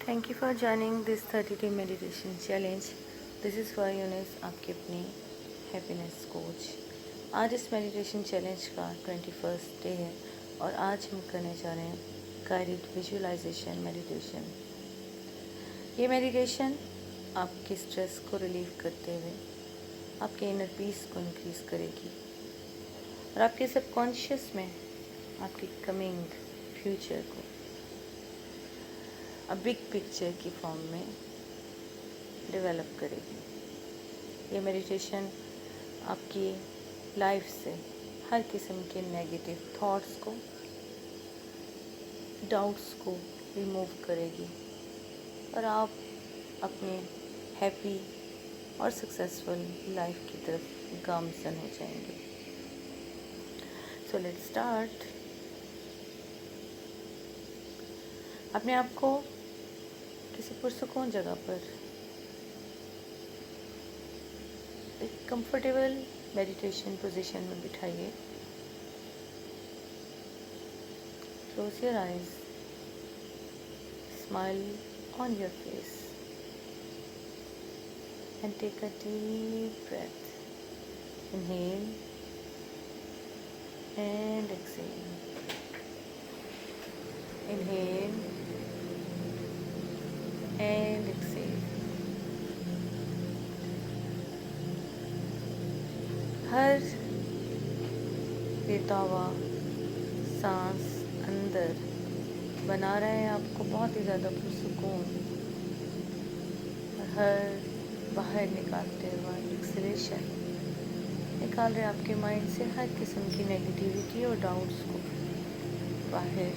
Thank you for joining this 30 day meditation challenge. This is for Eunice, आपके अपने happiness coach. आज इस meditation challenge का 21st day है और आज हम करने जा रहे हैं गाइडेड विजुअलाइजेशन मेडिटेशन। ये मेडिटेशन आपके स्ट्रेस को रिलीव करते हुए आपके इनर पीस को इंक्रीज़ करेगी और आपके सबकॉन्शियस में आपकी कमिंग फ्यूचर को बिग पिक्चर की फॉर्म में डेवलप करेगी। ये मेडिटेशन आपकी लाइफ से हर किस्म के नेगेटिव थॉट्स को, डाउट्स को रिमूव करेगी और आप अपने हैप्पी और सक्सेसफुल लाइफ की तरफ गामज़न हो जाएंगे। So let's start. अपने आप को किसी पुरसुकून जगह पर एक कंफर्टेबल मेडिटेशन पोजीशन में बिठाइए। Close your eyes, smile on your face and take a deep breath. Inhale and exhale. Inhale and exhale. हर लेता हुआ सांस अंदर बना रहे हैं आपको बहुत ही ज़्यादा पुरसुकून, और हर बाहर निकालते हुआ एक्सलेशन निकाल रहे आपके माइंड से हर किस्म की नेगेटिविटी और डाउट्स को बाहर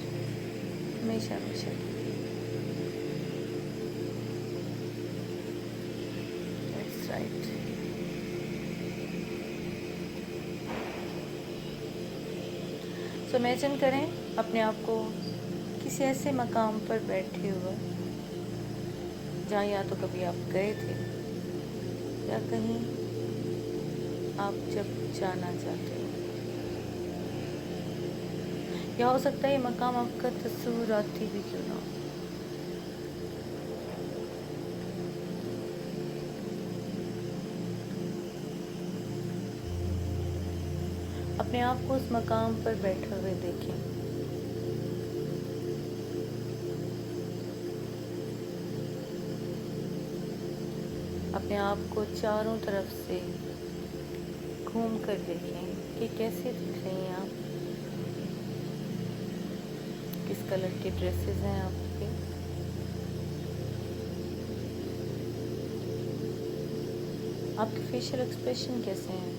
हमेशा हमेशा के लिए। राइट। सो इमेजिन करें अपने आप को किसी ऐसे मकाम पर बैठे हुए जहाँ या तो कभी आप गए थे या कहीं आप जब जाना चाहते हो, या हो सकता है ये मकाम आपका तस्वुराती भी क्यों ना हो। अपने आप को उस मकाम पर बैठे हुए देखें। अपने आप को चारों तरफ से घूम कर देखें कि कैसे दिख रही हैं आप, किस कलर के ड्रेसेस हैं आपके, आपके फेशियल एक्सप्रेशन कैसे हैं।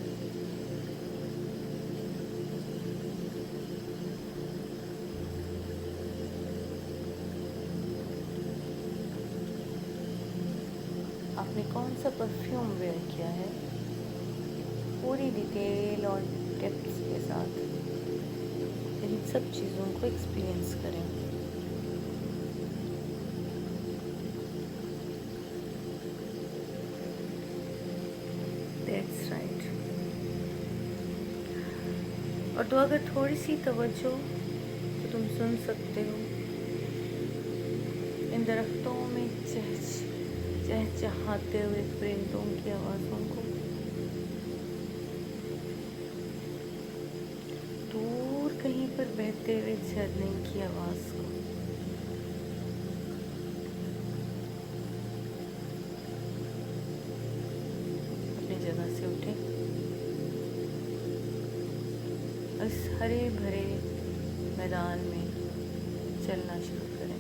आपने कौन सा परफ्यूम वेयर किया है, पूरी डिटेल और टिप्स के साथ इन सब चीज़ों को एक्सपीरियंस करें। That's right. और तो अगर थोड़ी सी तवज्जो तो तुम सुन सकते हो इन दरख्तों में चहचहाते हुए परिंदों की आवाज़ों को, दूर कहीं पर बहते हुए झरने की आवाज़ को, अपनी जगह से उठें और इस हरे भरे मैदान में चलना शुरू करें।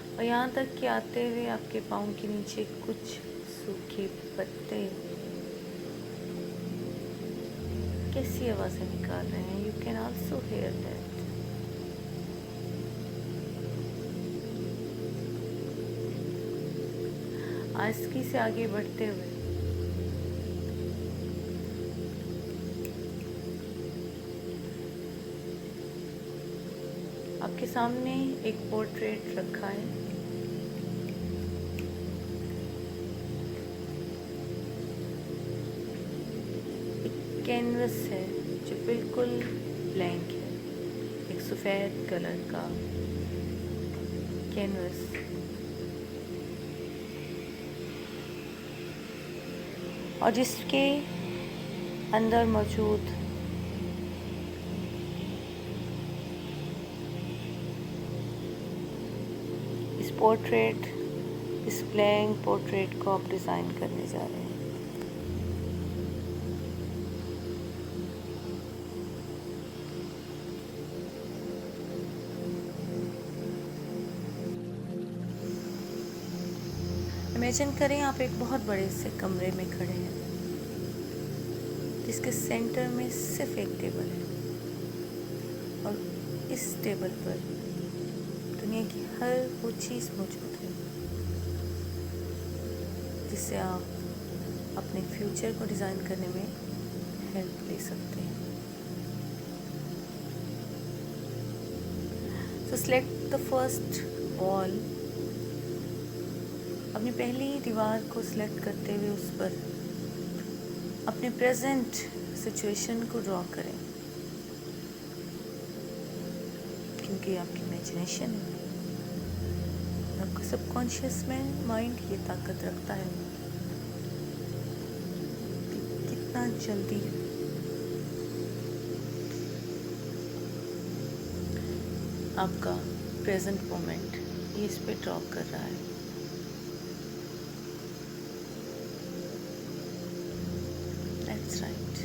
और यहाँ तक कि आते हुए आपके पाँव के नीचे कुछ सूखे पत्ते कैसी आवाज़ें निकाल रहे हैं, you can also hear that. आस्की से आगे बढ़ते हुए आपके सामने एक पोर्ट्रेट रखा है, एक कैनवस है जो बिल्कुल ब्लैंक है, एक सफ़ेद कलर का कैनवस। और जिसके अंदर मौजूद इस पोर्ट्रेट, इस ब्लैंक पोर्ट्रेट को आप डिज़ाइन करने जा रहे हैं। इमेजिन करें आप एक बहुत बड़े से कमरे में खड़े हैं जिसके सेंटर में सिर्फ एक टेबल है और इस टेबल पर दुनिया की हर वो चीज़ मौजूद है जिससे आप अपने फ्यूचर को डिज़ाइन करने में हेल्प ले सकते हैं। सो सिलेक्ट द फर्स्ट वॉल। अपनी पहली दीवार को सिलेक्ट करते हुए उस पर अपने प्रेजेंट सिचुएशन को ड्रॉ करें, क्योंकि आपकी इमेजिनेशन है, आपका सबकॉन्शियस में माइंड ये ताकत रखता है कि कितना जल्दी आपका प्रेजेंट मोमेंट ये इस पे ड्रॉ कर रहा है। That's right.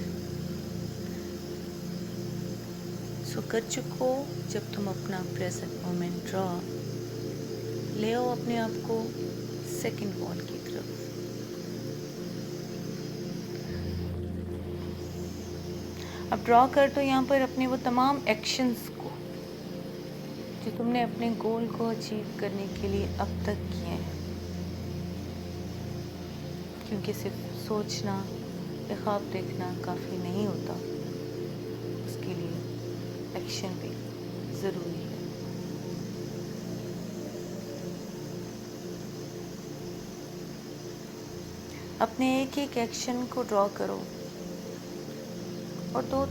सो कर चुको जब तुम अपना प्रेजेंट मोमेंट ड्रॉ, ले आओ अपने आप को सेकंड वॉल की तरफ। अब ड्रॉ कर दो यहाँ पर अपने वो तमाम एक्शंस को जो तुमने अपने गोल को अचीव करने के लिए अब तक किए हैं, क्योंकि सिर्फ सोचना या ख्वाब देखना काफ़ी नहीं होता, उसके लिए एक्शन भी ज़रूरी है। अपने एक एक एक्शन को ड्रॉ करो और दो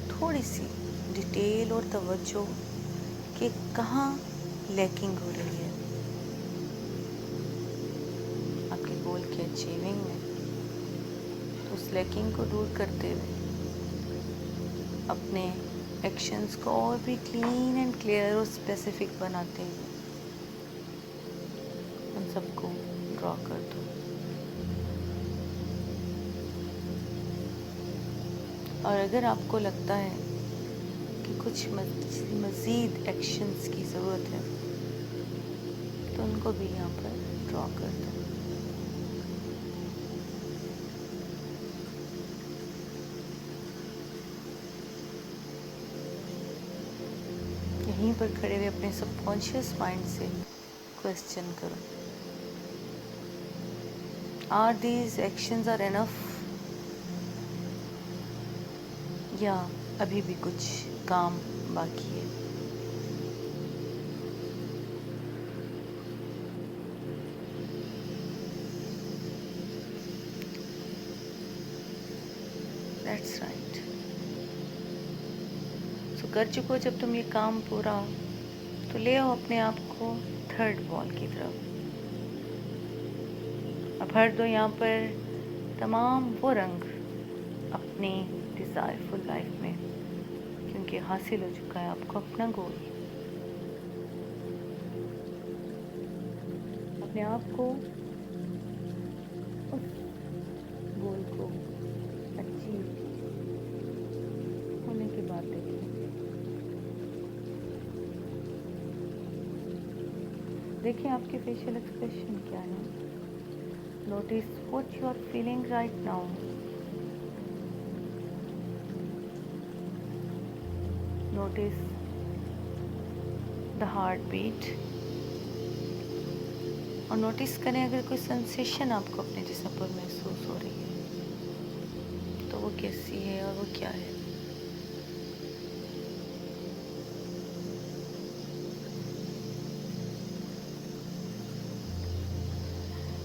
थोड़ी सी डिटेल और तवज्जो कि कहाँ लैकिंग हो रही है आपके गोल के अचीविंग में। तो उस लैकिंग को दूर करते हुए अपने एक्शंस को और भी क्लीन एंड क्लियर और स्पेसिफिक बनाते हुए उन सबको ड्रॉ कर दो। और अगर आपको लगता है कि कुछ मज़ीद एक्शंस की ज़रूरत है तो उनको भी यहाँ पर ड्रॉ कर दो। यहीं पर खड़े हुए अपने सबकॉन्शियस माइंड से क्वेश्चन करो, are these actions are enough, या अभी भी कुछ काम बाकी है। That's right. सो कर चुको जब तुम ये काम पूरा, तो ले आओ अपने आप को थर्ड वॉल की तरफ। अब भर दो यहाँ पर तमाम वो रंग अपनी डिज़ायरफुल लाइफ में, क्योंकि हासिल हो चुका है आपको अपना गोल। अपने आप को उस गोल को अचीव होने के बाद देखिए। देखिए आपके फेशियल एक्सप्रेशन क्या है। Notice what you are feeling right now. Notice the heartbeat, और नोटिस करें अगर कोई सेंसेशन आपको अपने जिस्म पर महसूस हो रही है तो वो कैसी है और वो क्या है।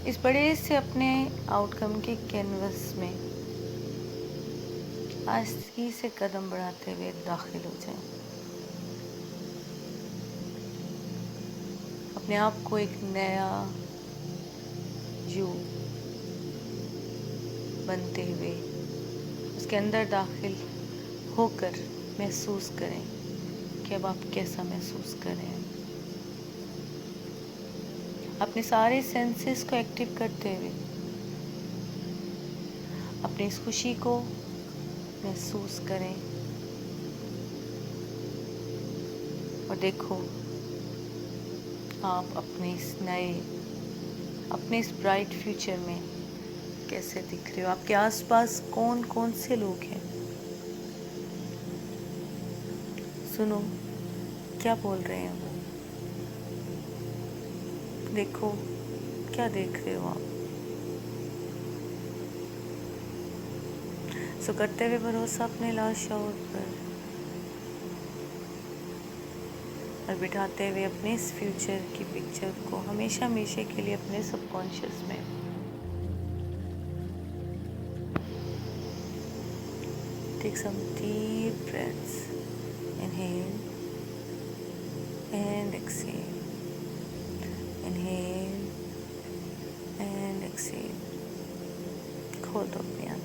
इस बड़े से अपने आउटकम के कैनवस में आहिस्ती से कदम बढ़ाते हुए दाखिल हो जाएं। अपने आप को एक नया यू बनते हुए उसके अंदर दाखिल होकर महसूस करें कि अब आप कैसा महसूस कर रहे हैं। अपने सारे सेंसेस को एक्टिव करते हुए अपनी इस खुशी को महसूस करें और देखो आप अपने इस ब्राइट फ्यूचर में कैसे दिख रहे हो। आपके आसपास कौन कौन से लोग हैं, सुनो क्या बोल रहे हैं वो, देखो क्या देख रहे हो आप। सो करते हुए भरोसा अपने लाशऊर पर और बिठाते हुए अपने इस फ्यूचर की पिक्चर को हमेशा हमेशा के लिए अपने सबकॉन्शियस में। Take some deep breaths, inhale and exhale, inhale and exhale. खोल दो अपनी आँखें।